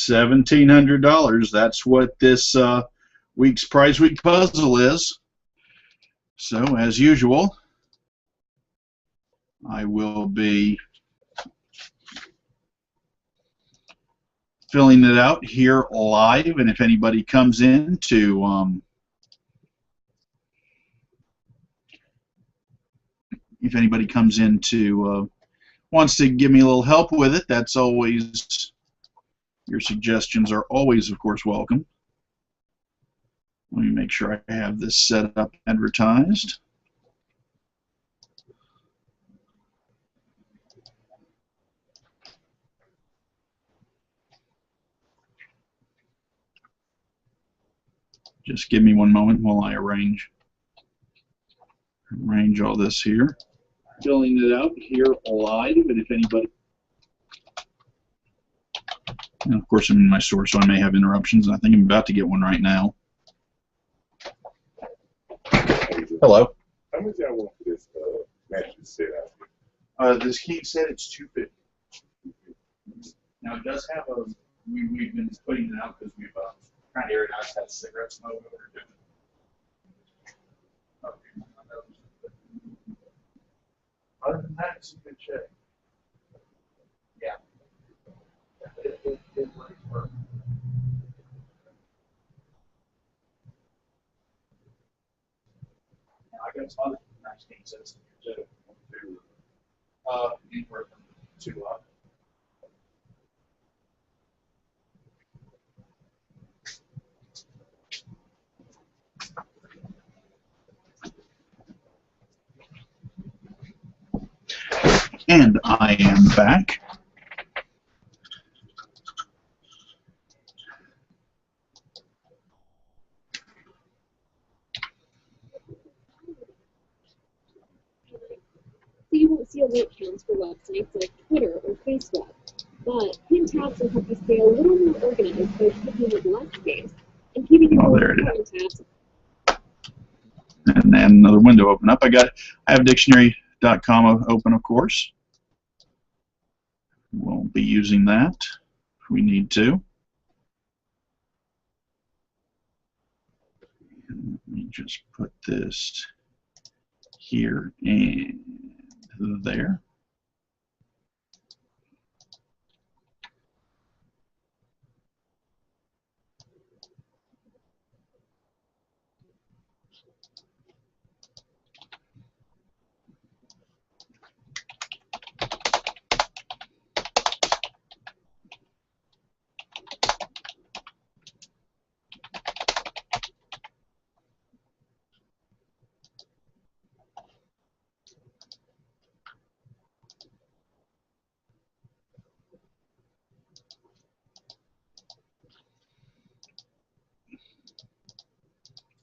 $1,700. That's what this week's Prizeweek Puzzle is. So, as usual, I will be filling it out here live, and if anybody comes in to wants to give me a little help with it, that's always, your suggestions are always, of course, welcome. Let me make sure I have this set up, advertised. Just give me one moment while I arrange all this here. Filling it out here live, and if anybody, and of course I'm in my store, so I may have interruptions, and I think I'm about to get one right now. Hello. How much y'all want for this mattress set out here? This King said it's $250. Now it does have a, we've been putting it out because we've trying to air it out, it's had cigarette smoke over it. Other than that, it's in good shape. Yeah. It works perfect. I got some other nice king sets in here too. Anywhere from 2 up. And I am back. So you won't see alert counts for websites like Twitter or Facebook, but pin tabs will help you stay a little more organized by taking up less space and keeping your important tabs. And then another window open up. I have dictionary.com open, of course. We'll be using that if we need to. And let me just put this here and there.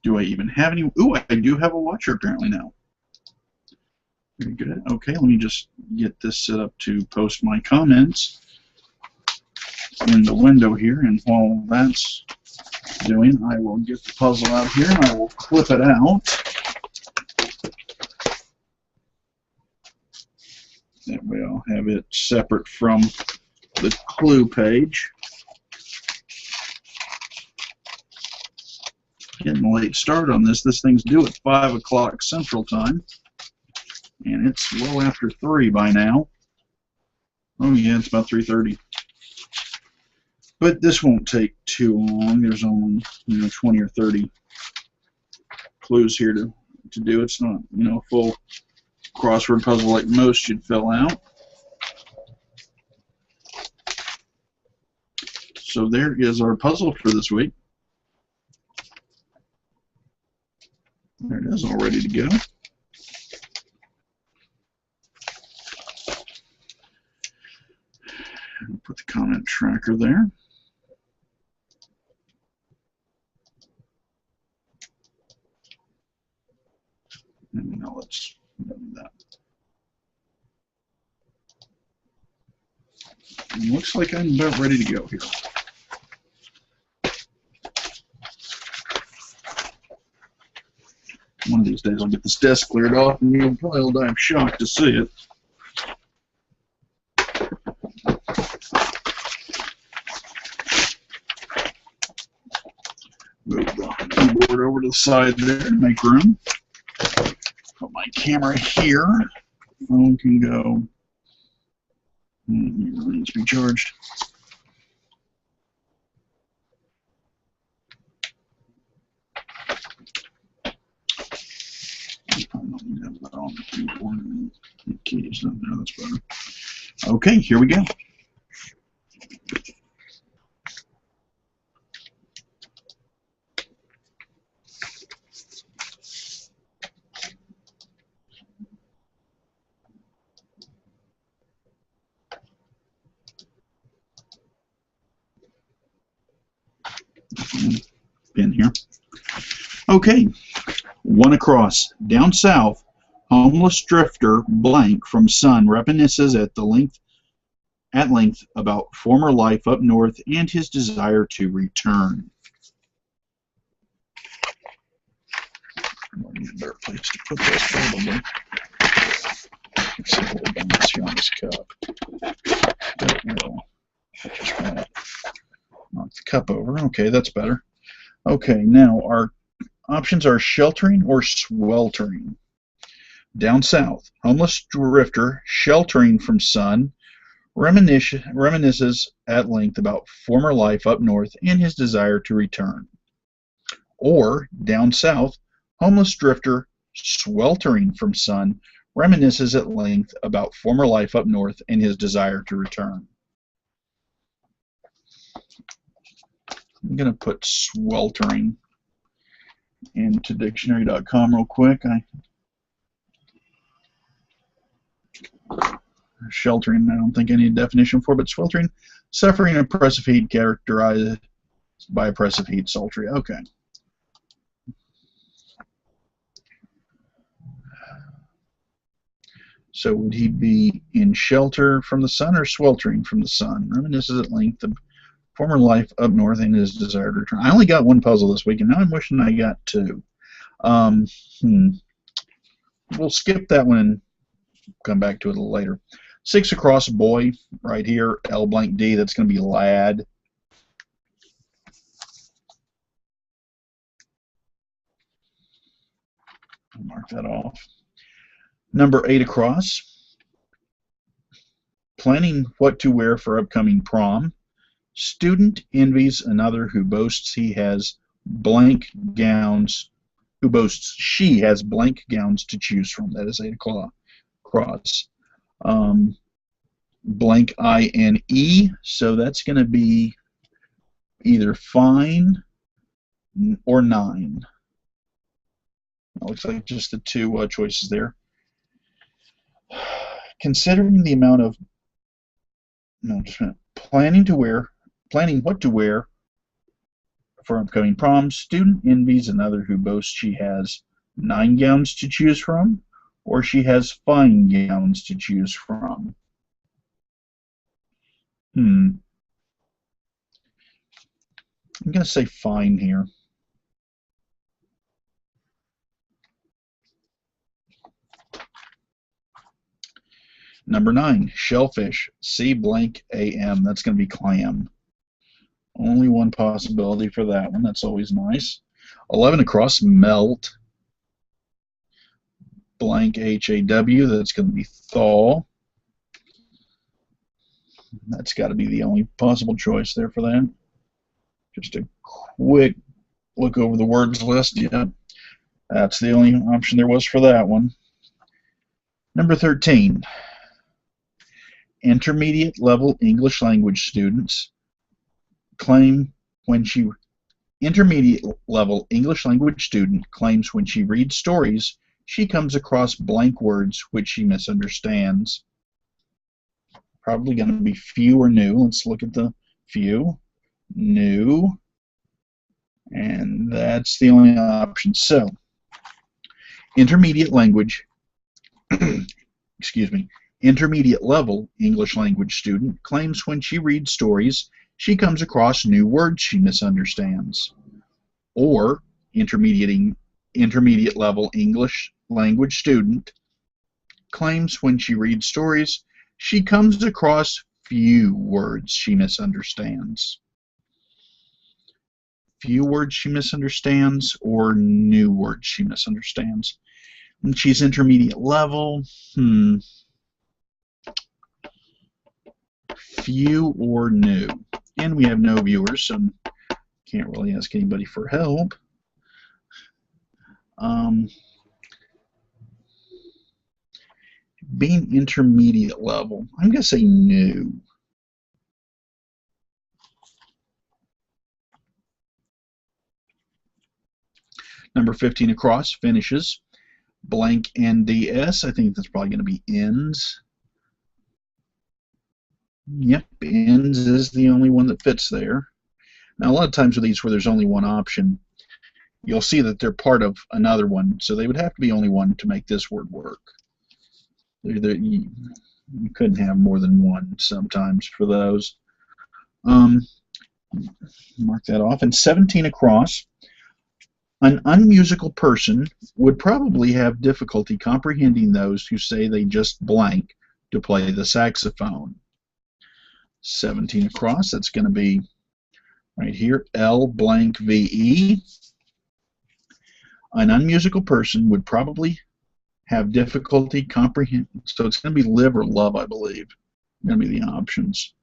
Do I even have any? Ooh, I do have a watcher apparently now. Very good. Okay, let me just get this set up to post my comments in the window here, and while that's doing, I will get the puzzle out here and I will clip it out. That way I'll have it separate from the clue page. Getting a late start on this. This thing's due at 5 o'clock Central Time, and it's well after 3 by now. Oh yeah, it's about 3:30. But this won't take too long. There's only 20 or 30 clues here to do. It's not a full crossword puzzle like most you'd fill out. So there is our puzzle for this week. There it is, all ready to go. And put the comment tracker there. And now let's do that. It looks like I'm about ready to go here. One of these days I'll get this desk cleared off and you'll probably all die of shock to see it. it over to the side there to make room. Put my camera here. Phone can go. It really needs to be charged. On the keyboard and the keys in there, that's better. Okay, here we go. Pin here. Okay, one across. Down south, homeless drifter blank from sun reminisces at length about former life up north and his desire to return. I need a better place to put this, probably. Let's see what we're going to see on this cup. Just want to knock the cup over. Okay, that's better. Okay, now our options are sheltering or sweltering. Down south, homeless drifter sheltering from sun reminisces at length about former life up north and his desire to return. Or, down south, homeless drifter sweltering from sun reminisces at length about former life up north and his desire to return. I'm going to put sweltering into dictionary.com real quick. Sheltering, I don't think I need a definition for, but sweltering, suffering oppressive heat characterized by oppressive heat, sultry. Okay. So would he be in shelter from the sun or sweltering from the sun? Reminisces at length of former life up north and his desire to return. I only got one puzzle this week, and now I'm wishing I got two. We'll skip that one and come back to it a little later. 6 across, boy, right here, L blank D, that's going to be lad. Mark that off. Number 8 across, planning what to wear for upcoming prom. Student envies another who boasts he has blank gowns, who boasts she has blank gowns to choose from. That is 8 across. Blank I-N-E, so that's going to be either fine or 9. It looks like just the two choices there. Considering the amount of planning what to wear for upcoming prom, student envies another who boasts she has 9 gowns to choose from, or she has fine gowns to choose from. I'm going to say fine here. Number 9, shellfish, C blank AM. That's going to be clam. Only one possibility for that one. That's always nice. 11 across, melt, blank HAW. That's going to be thaw. That's got to be the only possible choice there for that. Just a quick look over the words list. Yeah, that's the only option there was for that one. Number 13. Intermediate level English language students claim when she claims when she reads stories she comes across blank words which she misunderstands. Probably going to be few or new. Let's look at the few. New. And that's the only option. So, intermediate language, excuse me, intermediate level English language student claims when she reads stories she comes across new words she misunderstands. Or, intermediate level English language student claims when she reads stories she comes across few words she misunderstands. few words she misunderstands or new words she misunderstands. And she's intermediate level. Few or new. And we have no viewers, so can't really ask anybody for help. Being intermediate level, I'm going to say new. Number 15 across, finishes. Blank NDS, I think that's probably going to be ends. Yep, ends is the only one that fits there. Now, a lot of times with these where there's only one option, you'll see that they're part of another one, so they would have to be only one to make this word work. You couldn't have more than one sometimes for those. Mark that off. And 17 across, an unmusical person would probably have difficulty comprehending those who say they just blank to play the saxophone. 17 across, that's going to be right here, L blank VE. An unmusical person would probably have difficulty comprehending, so it's going to be live or love, I believe. Going to be the options.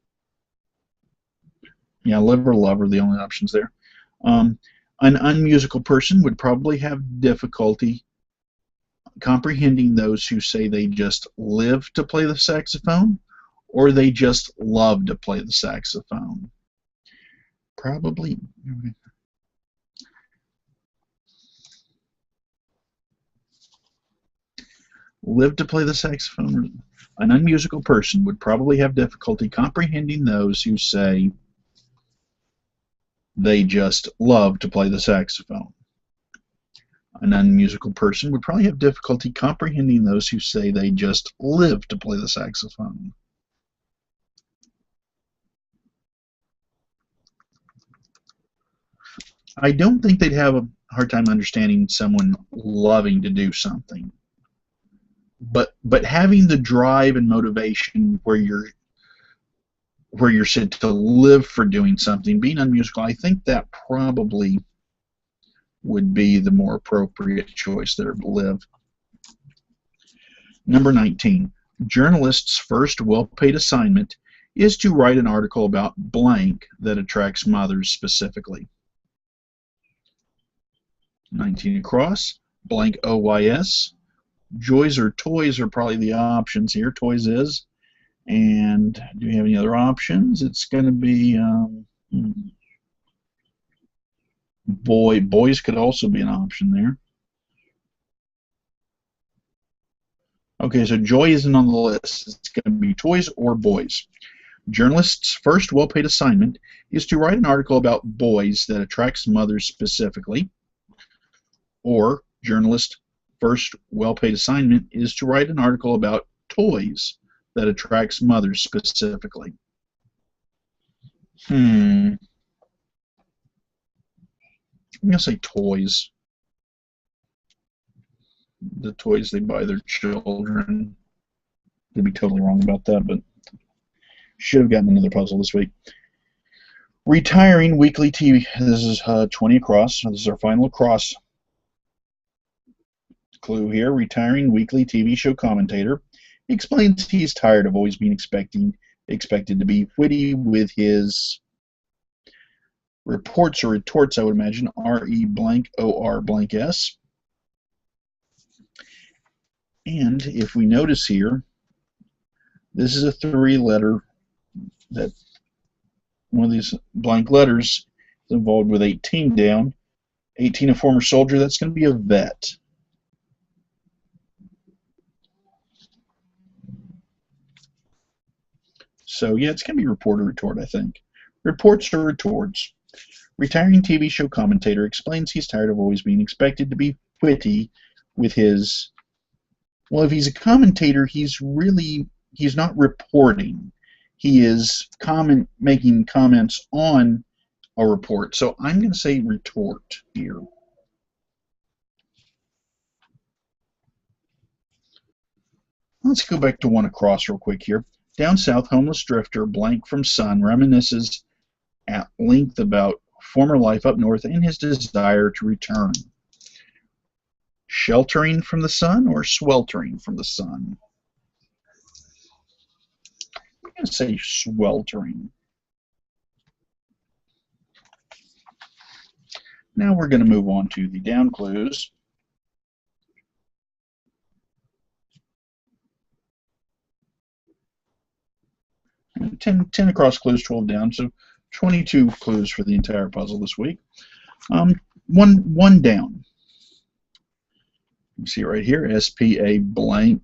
Yeah, live or love are the only options there. An unmusical person would probably have difficulty comprehending those who say they just live to play the saxophone or they just love to play the saxophone. Probably. Live to play the saxophone. An unmusical person would probably have difficulty comprehending those who say they just love to play the saxophone. An unmusical person would probably have difficulty comprehending those who say they just live to play the saxophone. I don't think they'd have a hard time understanding someone loving to do something. But having the drive and motivation where you're said to live for doing something, being unmusical, I think that probably would be the more appropriate choice there, live. Number 19, journalists' first well-paid assignment is to write an article about blank that attracts mothers specifically. 19 across, blank OYS. Joys or toys are probably the options here. Toys is. And do we have any other options? It's going to be boys could also be an option there. Okay, so joy isn't on the list. It's going to be toys or boys. Journalists' first well-paid assignment is to write an article about boys that attracts mothers specifically. Or journalist first well-paid assignment is to write an article about toys that attracts mothers specifically. I'm going to say toys. The toys they buy their children. Could be totally wrong about that, but should have gotten another puzzle this week. Retiring weekly TV. This is 20 across. This is our final across clue here. Retiring weekly TV show commentator explains he's tired of always being expected to be witty with his reports or retorts, I would imagine. R-E blank O-R blank S. And if we notice here, this is a three-letter, that one of these blank letters is involved with 18 down. 18, a former soldier, that's going to be a vet. So, yeah, it's going to be report or retort, I think. Reports or retorts. Retiring TV show commentator explains he's tired of always being expected to be witty with his... Well, if he's a commentator, he's not reporting. He is making comments on a report. So I'm going to say retort here. Let's go back to one across real quick here. Down south, homeless drifter, blank from sun, reminisces at length about former life up north and his desire to return. Sheltering from the sun or sweltering from the sun? I'm going to say sweltering. Now we're going to move on to the down clues. 10 across clues, 12 down, so 22 clues for the entire puzzle this week. One down. You see it right here, SPA blank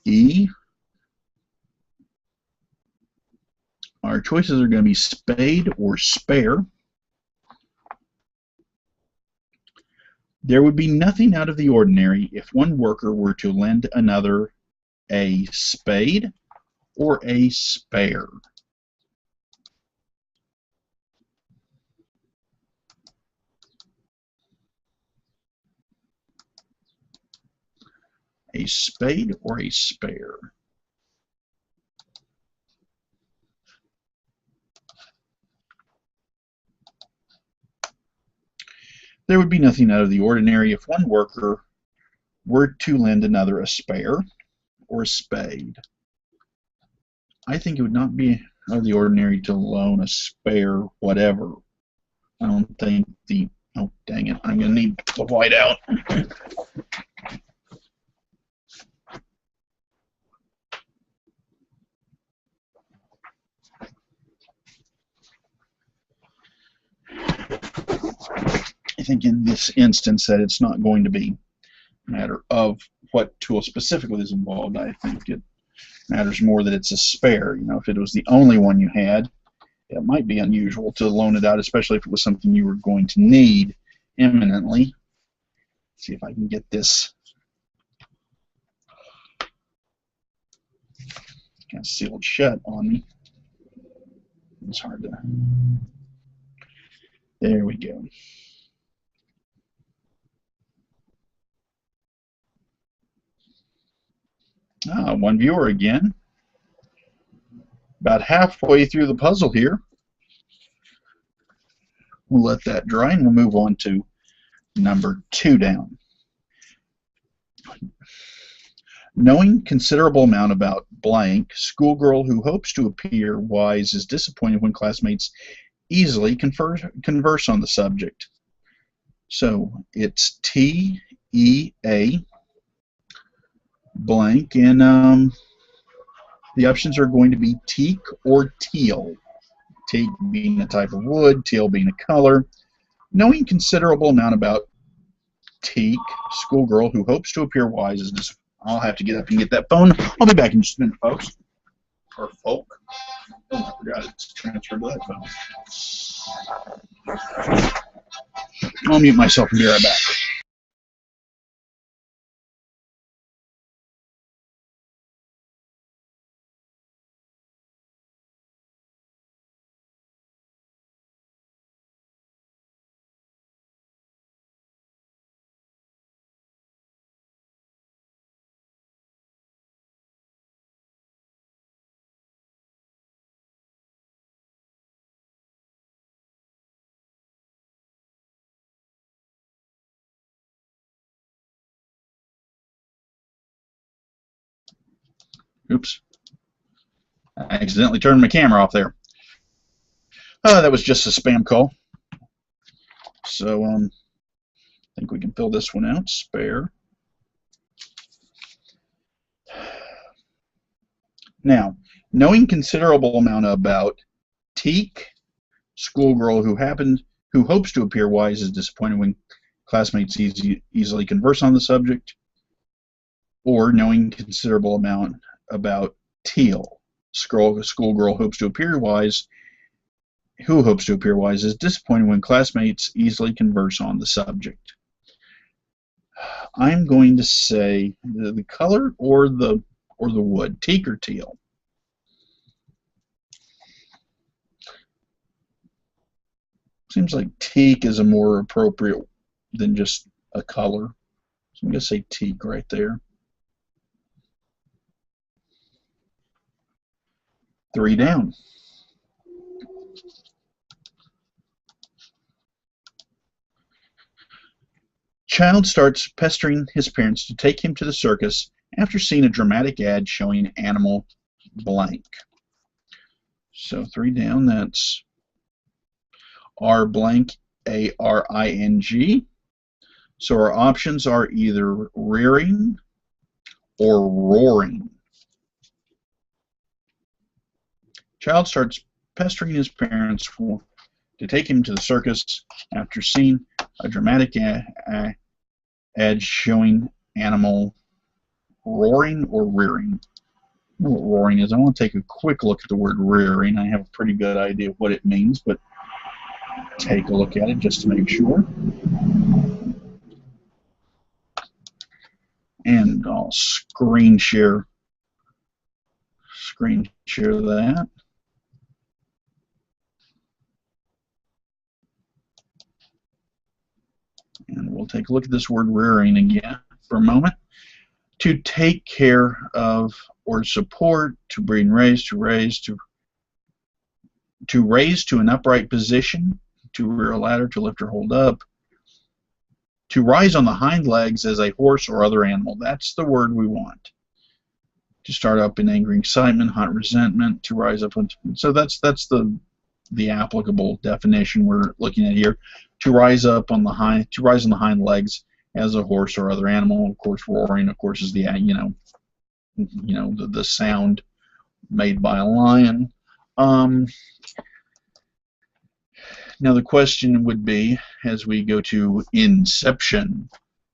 E. Our choices are going to be spade or spare. There would be nothing out of the ordinary if one worker were to lend another a spade or a spare. A spade or a spare. There would be nothing out of the ordinary if one worker were to lend another a spare or a spade. I think it would not be out of the ordinary to loan a spare whatever. I don't think the... Oh, dang it. I'm going to need the white out. I think in this instance that it's not going to be a matter of what tool specifically is involved. I think it matters more that it's a spare. You know, if it was the only one you had, it might be unusual to loan it out, especially if it was something you were going to need imminently. Let's see if I can get this kind of sealed shut on me. It's hard to... There we go. One viewer again. About halfway through the puzzle here. We'll let that dry and we'll move on to number 2 down. Knowing considerable amount about blank, schoolgirl who hopes to appear wise is disappointed when classmates easily converse on the subject. So it's T-E-A blank, and the options are going to be teak or teal. Teak being a type of wood, teal being a color. Knowing considerable amount about teak, schoolgirl who hopes to appear wise is disappointed. I'll have to get up and get that phone. I'll be back in just a minute, folks. Or folk. Oh, I forgot it's transferred to that phone. I'll mute myself and be right back. Oops. I accidentally turned my camera off there. That was just a spam call. So, I think we can fill this one out. Spare. Now, knowing considerable amount about teak, schoolgirl who hopes to appear wise is disappointed when classmates easily converse on the subject, or knowing considerable amount about teal, schoolgirl hopes to appear wise, who hopes to appear wise is disappointed when classmates easily converse on the subject. I'm going to say the color or the wood, teak or teal. Seems like teak is a more appropriate than just a color. So I'm going to say teak right there. 3 down. Child starts pestering his parents to take him to the circus after seeing a dramatic ad showing animal blank. So 3 down, that's R blank, A-R-I-N-G. So our options are either rearing or roaring. Child starts pestering his parents to take him to the circus after seeing a dramatic ad showing animal roaring or rearing. I don't know what roaring is. I want to take a quick look at the word rearing. I have a pretty good idea of what it means, but take a look at it just to make sure. And I'll screen share that. And we'll take a look at this word rearing again for a moment. To take care of or support, to breed and raise, to raise to an upright position, to rear a ladder, to lift or hold up, to rise on the hind legs as a horse or other animal. That's the word we want. To start up in angry excitement, hot resentment, to rise up. So that's the applicable definition we're looking at here. To rise on the hind legs as a horse or other animal. Of course, roaring, of course, is the the sound made by a lion. Now the question would be, as we go to inception,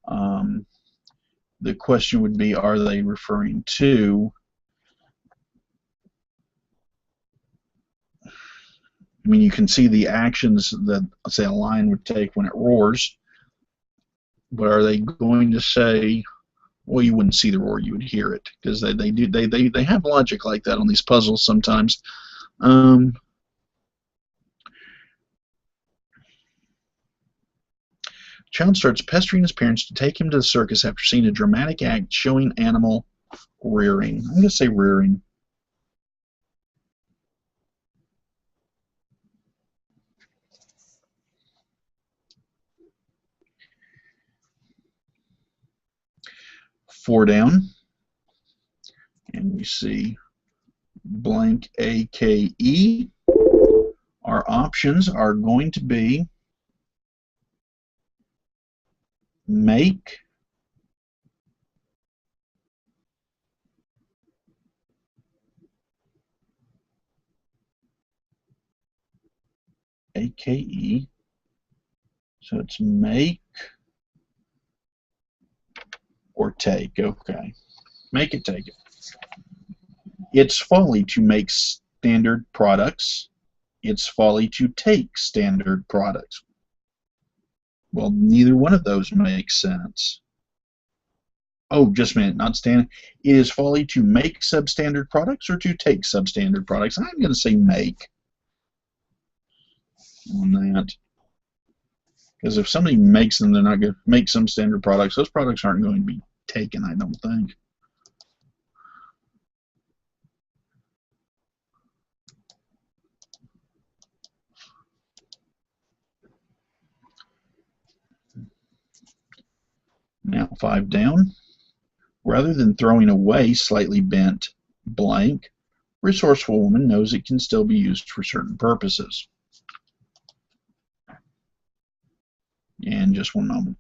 the question would be, are they referring to, I mean, you can see the actions that, say, a lion would take when it roars, but are they going to say, well, you wouldn't see the roar, you would hear it, because they have logic like that on these puzzles sometimes. Child starts pestering his parents to take him to the circus after seeing a dramatic act showing animal rearing. I'm going to say rearing. Four down. And we see blank AKE. Our options are going to be make, AKE, so it's make or take. Okay, make it, take it. It's folly to make standard products. It's folly to take standard products. Well, neither one of those makes sense. Oh, just a minute, not standard. It is folly to make substandard products or to take substandard products. I'm going to say make on that. Because if somebody makes them, they're not going to make some standard products. Those products aren't going to be taken, I don't think. Now 5 down. Rather than throwing away slightly bent blank, resourceful woman knows it can still be used for certain purposes. And just one moment.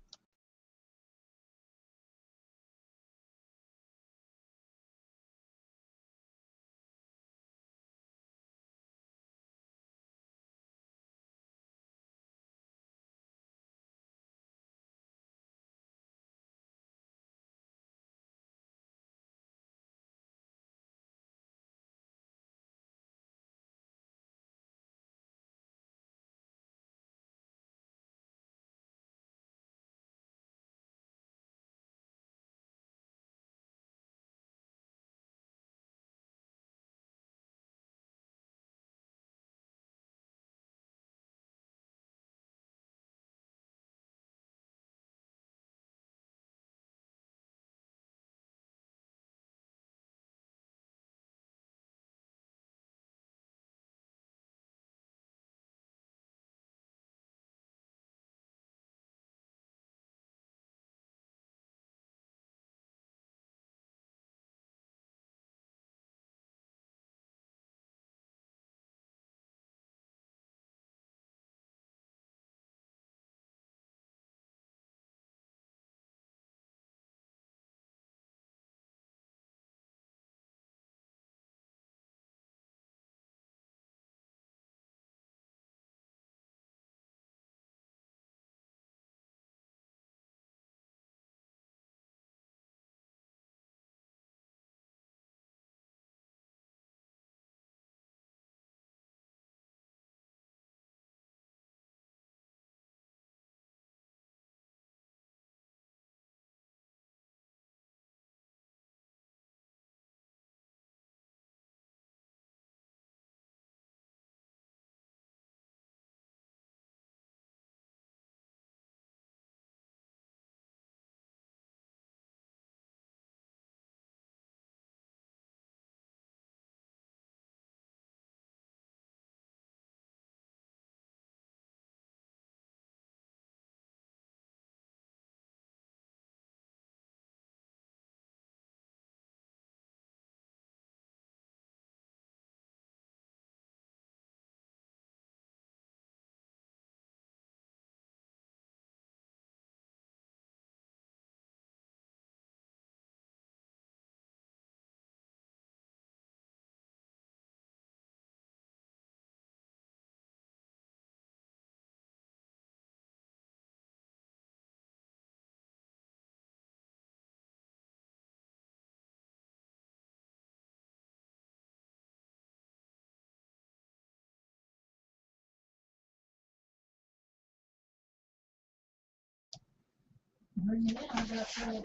Bring it in. I got something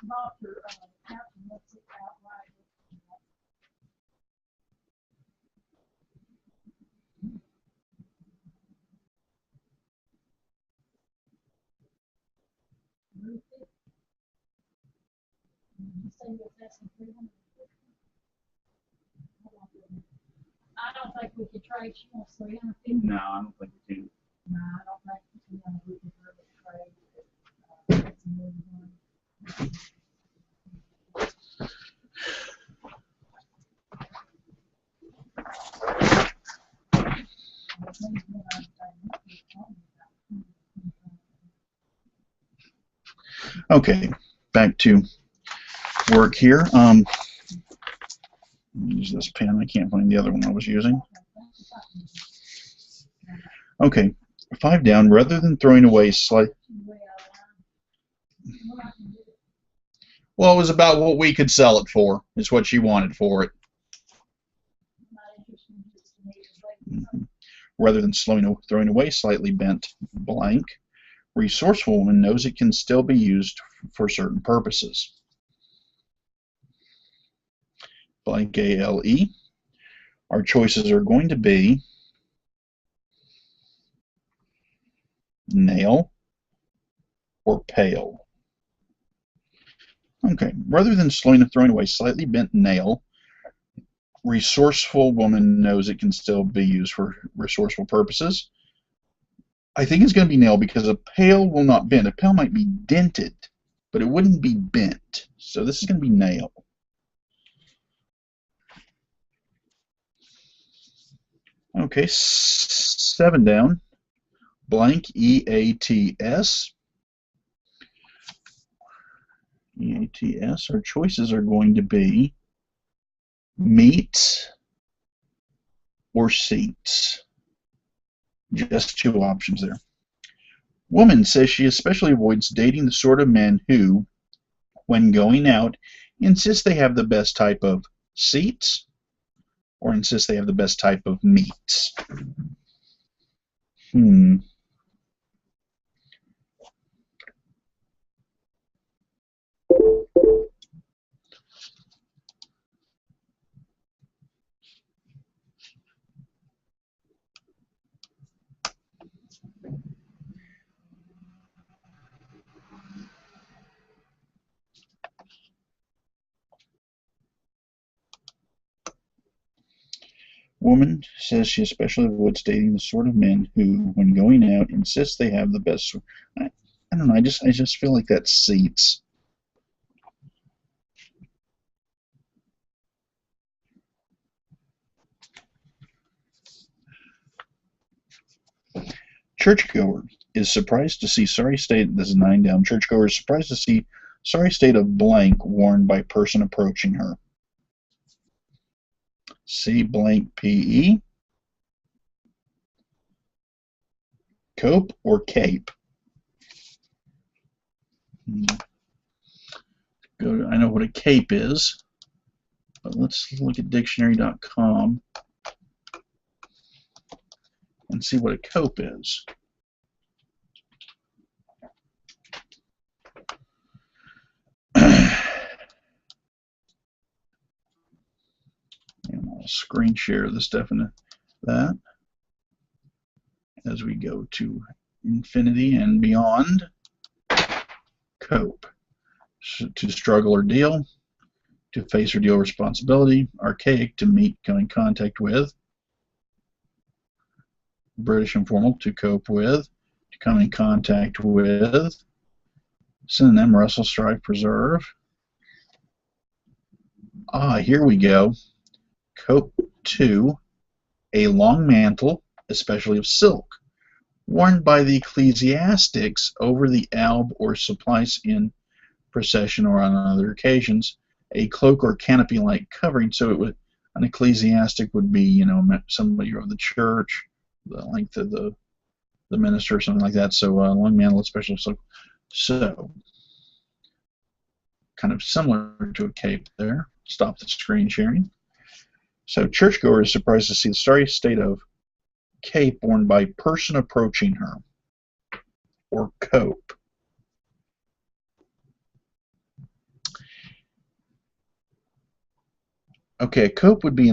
about your captain. Let's see out right. You say you're testing 300. I don't think we could trade. She wants 350. No, I don't think we can. No, I don't think we could really trade. That's a new one. Okay, back to work here. Use this pen. I can't find the other one I was using. Okay, 5 down. Rather than throwing away well, it was about what we could sell it for. Is what she wanted for it. Rather than throwing away slightly bent blank, resourceful woman knows it can still be used for certain purposes. Blank ALE. Our choices are going to be nail or pale. Okay, rather than throwing away slightly bent nail, resourceful woman knows it can still be used for resourceful purposes. I think it's going to be nail because a pale will not bend. A pale might be dented, but it wouldn't be bent. So this is going to be nail. Okay, 7 down. Blank EATS. EATS. Our choices are going to be meat or seats. Just 2 options there. Woman says she especially avoids dating the sort of men who, when going out, insist they have the best type of seats or insist they have the best type of meats. Woman says she especially avoids dating the sort of men who, when going out, insist they have the best. I don't know. I just feel like that's seats. Churchgoer is surprised to see sorry state. This is 9 down. Churchgoer is surprised to see sorry state of blank worn by person approaching her. C blank PE. Cope or cape? I know what a cape is, but let's look at dictionary.com and see what a cope is. And I'll screen share this that as we go to infinity and beyond. Cope. To struggle or deal, to face or deal responsibility. Archaic, to meet, come in contact with. British informal, to cope with, to come in contact with. Synonym, wrestle, strive, preserve. Here we go. Cope to, a long mantle, especially of silk, worn by the ecclesiastics over the alb or supplice in procession or on other occasions, a cloak or canopy-like covering. So it would, an ecclesiastic would be, you know, somebody of the church, the length of the minister or something like that. So long mantle, especially silk. So kind of similar to a cape there. Stop the screen sharing. So churchgoer is surprised to see the sorry state of cape worn by person approaching her. or cope? Okay, a cope would be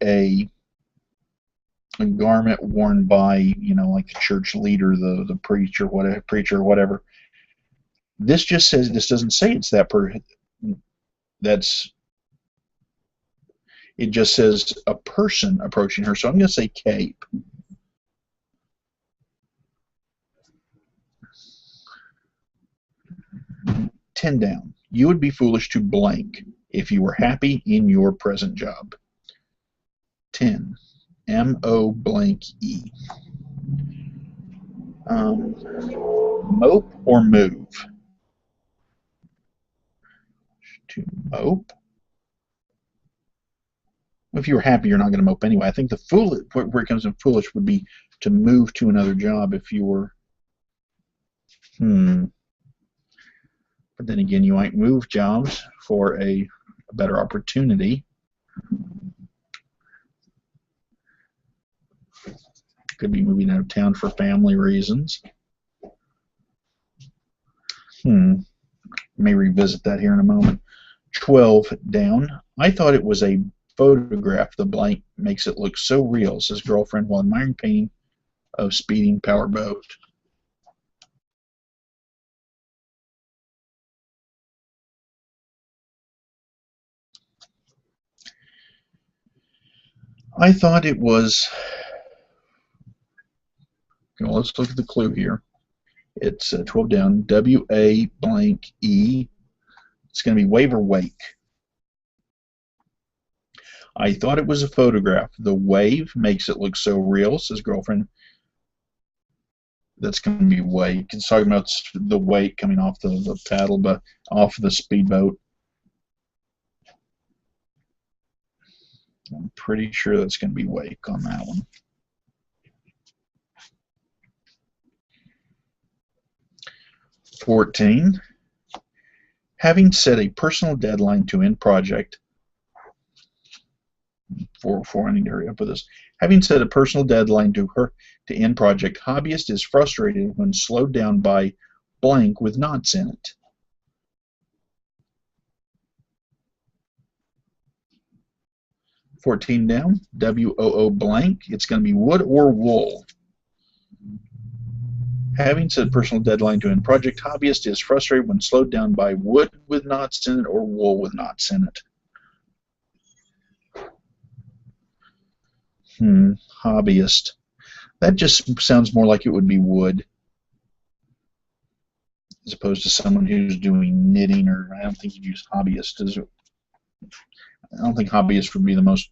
a garment worn by, like the church leader, the preacher, whatever. This just says, this doesn't say it's that it just says a person approaching her, so I'm going to say cape. Ten down. You would be foolish to blank if you were happy in your present job. 10. M-O blank E. Mope or move? To mope. If you were happy, you're not going to mope anyway. I think where it comes in foolish would be to move to another job if you were. But then again, you might move jobs for a better opportunity. Could be moving out of town for family reasons. May revisit that here in a moment. 12 down. I thought it was a photograph. The blank makes it look so real, says girlfriend while admiring painting of speeding powerboat. I thought it was. Well, let's look at the clue here. It's 12 down. W-A blank E. It's going to be wave or wake. I thought it was a photograph. The wave makes it look so real, says girlfriend. That's going to be wake. It's talking about the wake coming off the paddle, but off the speedboat. I'm pretty sure that's going to be wake on that one. $14. Having set a personal deadline to end project. I need to hurry up with this. Having set a personal deadline to end project, hobbyist is frustrated when slowed down by blank with knots in it. $14 down. W-O-O blank. It's going to be wood or wool. Having set a personal deadline to end project, hobbyist is frustrated when slowed down by wood with knots in it or wool with knots in it. Hobbyist. That just sounds more like it would be wood, as opposed to someone who's doing knitting, or I don't think you'd use hobbyist. I don't think hobbyist would be the most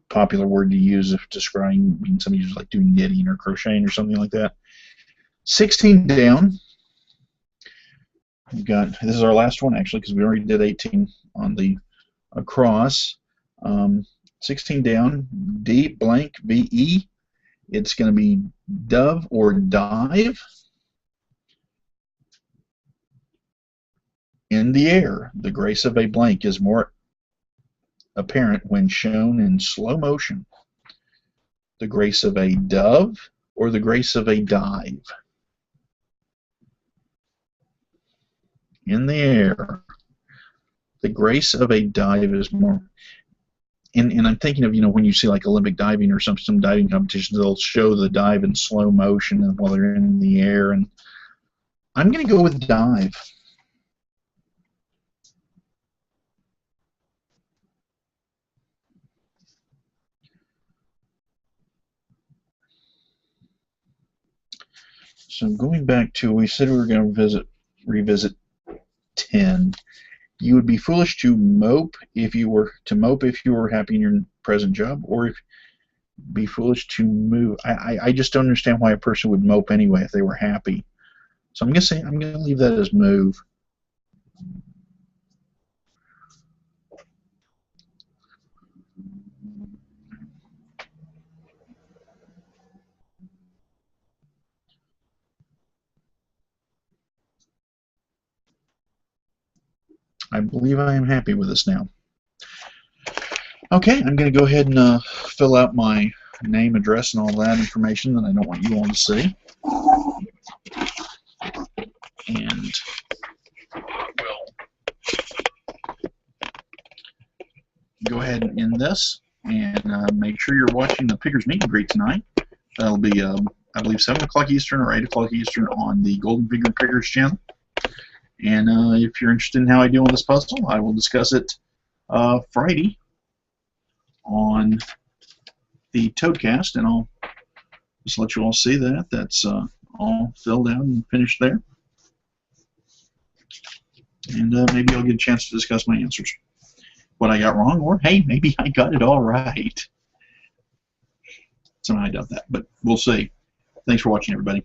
popular word to use if describing somebody who's like doing knitting or crocheting or something like that. 16 down. We've got, this is our last one actually, because we already did 18 on the across. 16 down. D blank V-E. It's going to be dove or dive. In the air, the grace of a blank is more apparent when shown in slow motion. The grace of a dove or the grace of a dive. In the air, the grace of a dive is more. And I'm thinking of, when you see like Olympic diving or some diving competitions, they'll show the dive in slow motion and while they're in the air. And I'm going to go with dive. So going back to, we said we were going to revisit 10. You would be foolish to mope if you were happy in your present job, or if be foolish to move. I just don't understand why a person would mope anyway if they were happy. So I'm going to leave that as move. I believe I am happy with this now. Okay, I'm going to go ahead and fill out my name, address, and all that information that I don't want you all to see. And we'll go ahead and end this, and make sure you're watching the Pickers Meet and Greet tonight. That'll be, I believe, 7 o'clock Eastern or 8 o'clock Eastern on the Golden Finger Pickers channel. And if you're interested in how I do on this puzzle, I will discuss it Friday on the Toadcast, and I'll just let you all see that. That's all filled out and finished there. And maybe I'll get a chance to discuss my answers. What I got wrong, or hey, maybe I got it all right. Somehow I doubt that, but we'll see. Thanks for watching, everybody.